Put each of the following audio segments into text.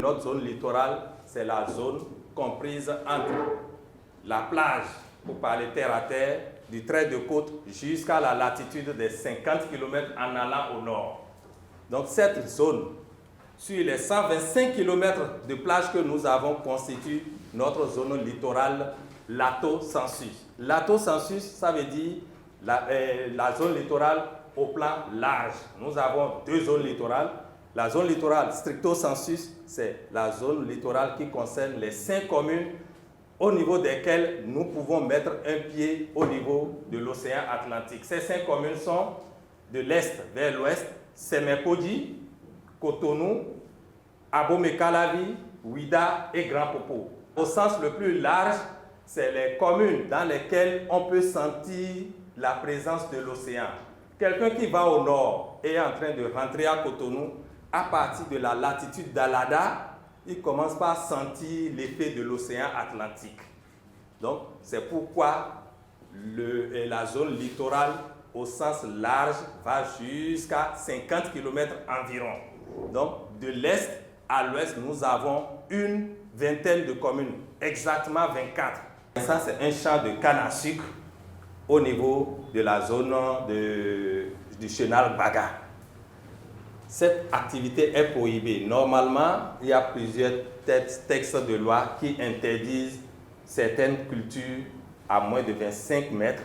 Notre zone littorale, c'est la zone comprise entre la plage, pour parler terre à terre, du trait de côte jusqu'à la latitude des 50 km en allant au nord. Donc cette zone, sur les 125 km de plage que nous avons, constitue notre zone littorale lato-sensus. Lato-sensus, ça veut dire la zone littorale au plan large. Nous avons deux zones littorales. La zone littorale stricto sensus, c'est la zone littorale qui concerne les 5 communes au niveau desquelles nous pouvons mettre un pied au niveau de l'océan Atlantique. Ces 5 communes sont de l'est vers l'ouest, Sémékodi, Cotonou, Abomey-Calavi, Ouidah et Grand Popo. Au sens le plus large, c'est les communes dans lesquelles on peut sentir la présence de l'océan. Quelqu'un qui va au nord et est en train de rentrer à Cotonou, à partir de la latitude d'Alada, il commence par sentir l'effet de l'océan Atlantique. Donc, c'est pourquoi la zone littorale au sens large va jusqu'à 50 km environ. Donc, de l'est à l'ouest, nous avons une vingtaine de communes, exactement 24. Et ça, c'est un champ de canne à sucre au niveau de la zone du chenal Baga. Cette activité est prohibée. Normalement, il y a plusieurs textes de loi qui interdisent certaines cultures à moins de 25 mètres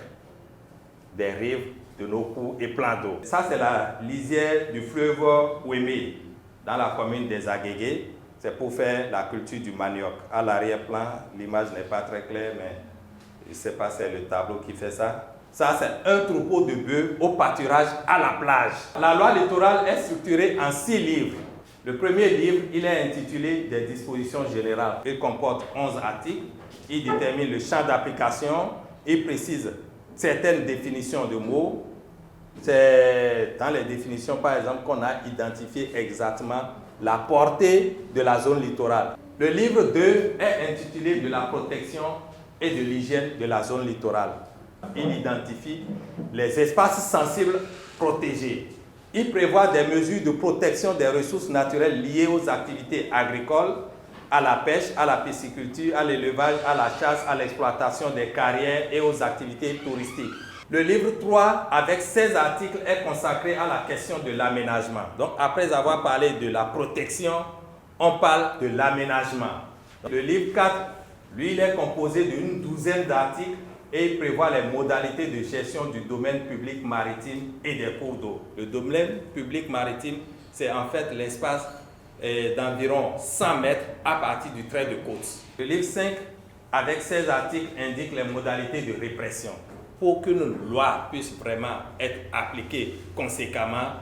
des rives de nos cours et plans d'eau. Ça, c'est la lisière du fleuve Ouémé, dans la commune des Aguégués. C'est pour faire la culture du manioc. À l'arrière-plan, l'image n'est pas très claire, mais je ne sais pas si c'est le tableau qui fait ça. Ça, c'est un troupeau de bœufs au pâturage à la plage. La loi littorale est structurée en 6 livres. Le premier livre, il est intitulé « Des dispositions générales ». Il comporte 11 articles. Il détermine le champ d'application. Il précise certaines définitions de mots. C'est dans les définitions, par exemple, qu'on a identifié exactement la portée de la zone littorale. Le livre 2 est intitulé « De la protection et de l'hygiène de la zone littorale ». Il identifie les espaces sensibles protégés. Il prévoit des mesures de protection des ressources naturelles liées aux activités agricoles, à la pêche, à la pisciculture, à l'élevage, à la chasse, à l'exploitation des carrières et aux activités touristiques. Le livre 3, avec 16 articles, est consacré à la question de l'aménagement. Donc, après avoir parlé de la protection, on parle de l'aménagement. Le livre 4, lui, il est composé d'une douzaine d'articles et il prévoit les modalités de gestion du domaine public maritime et des cours d'eau. Le domaine public maritime, c'est en fait l'espace d'environ 100 mètres à partir du trait de côte. Le livre 5, avec 16 articles, indique les modalités de répression. Pour qu'une loi puisse vraiment être appliquée conséquemment,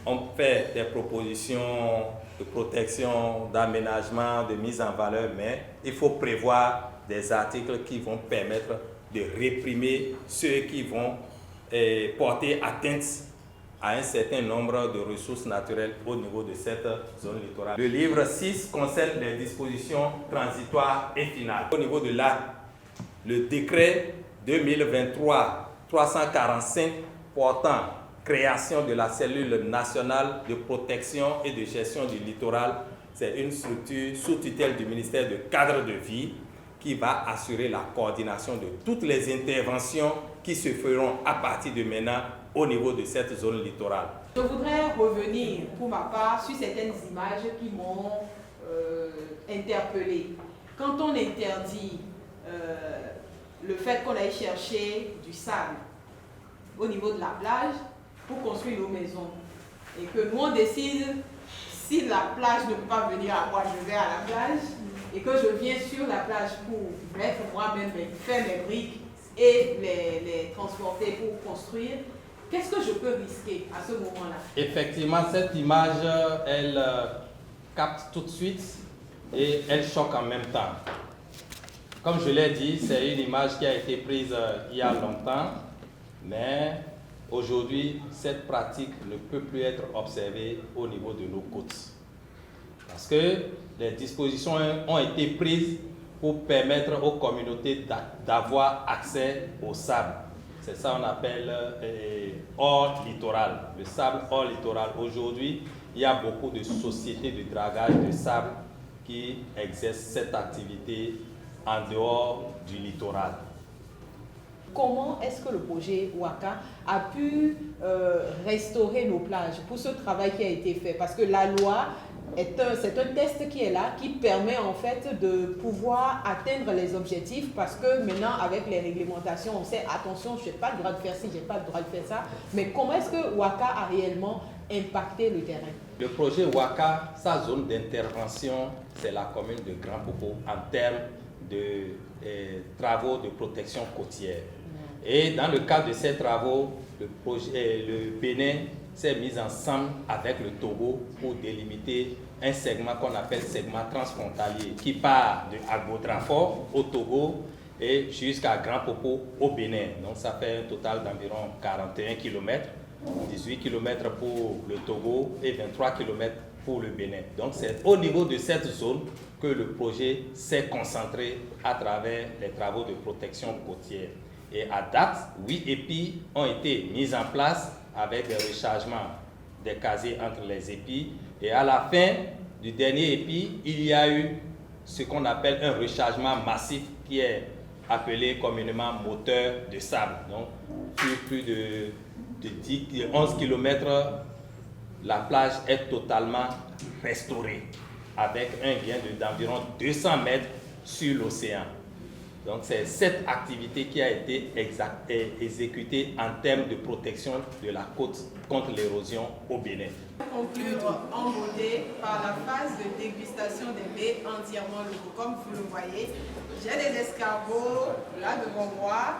on fait des propositions de protection, d'aménagement, de mise en valeur, mais il faut prévoir des articles qui vont permettre de réprimer ceux qui vont porter atteinte à un certain nombre de ressources naturelles au niveau de cette zone littorale. Le livre 6 concerne les dispositions transitoires et finales. Au niveau de l'ARC, le décret 2023-345 portant création de la cellule nationale de protection et de gestion du littoral, c'est une structure sous tutelle du ministère de cadre de vie qui va assurer la coordination de toutes les interventions qui se feront à partir de maintenant au niveau de cette zone littorale. Je voudrais revenir pour ma part sur certaines images qui m'ont interpellée. Quand on interdit le fait qu'on aille chercher du sable au niveau de la plage pour construire nos maisons et que nous on décide si la plage ne peut pas venir à moi, je vais à la plage et que je viens sur la plage pour mettre moi-même, faire mes briques et les transporter pour construire, qu'est-ce que je peux risquer à ce moment-là? Effectivement, cette image, elle capte tout de suite et elle choque en même temps. Comme je l'ai dit, c'est une image qui a été prise il y a longtemps, mais aujourd'hui, cette pratique ne peut plus être observée au niveau de nos côtes. Parce que les dispositions ont été prises pour permettre aux communautés d'avoir accès au sable. C'est ça qu'on appelle hors littoral, le sable hors littoral. Aujourd'hui, il y a beaucoup de sociétés de dragage de sable qui exercent cette activité en dehors du littoral. Comment est-ce que le projet Waka a pu restaurer nos plages pour ce travail qui a été fait? Parce que la loi, c'est un test qui est là, qui permet en fait de pouvoir atteindre les objectifs, parce que maintenant avec les réglementations, on sait, attention, je n'ai pas le droit de faire ci, je n'ai pas le droit de faire ça. Mais comment est-ce que Waka a réellement impacté le terrain? Le projet Waka, sa zone d'intervention, c'est la commune de Grand Popo en termes de travaux de protection côtière. Et dans le cadre de ces travaux, le Bénin s'est mis ensemble avec le Togo pour délimiter un segment qu'on appelle segment transfrontalier qui part de Agbotrafort au Togo et jusqu'à Grand Popo au Bénin. Donc ça fait un total d'environ 41 km, 18 km pour le Togo et 23 km pour le Bénin. Donc c'est au niveau de cette zone que le projet s'est concentré à travers les travaux de protection côtière. Et à date, 8 épis ont été mis en place avec des rechargements des casiers entre les épis. Et à la fin du dernier épi, il y a eu ce qu'on appelle un rechargement massif qui est appelé communément moteur de sable. Donc, sur plus de 11 km, la plage est totalement restaurée avec un gain d'environ 200 mètres sur l'océan. Donc c'est cette activité qui a été exécutée en termes de protection de la côte contre l'érosion au Bénin. Conclure en beauté par la phase de dégustation des mets entièrement locaux. Comme vous le voyez, j'ai des escargots là devant moi.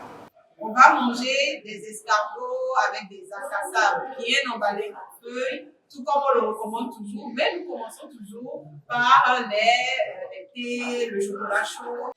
On va manger des escargots avec des acassas bien emballés en feuilles, tout comme on le recommande toujours. Mais nous commençons toujours par les thés, le chocolat chaud.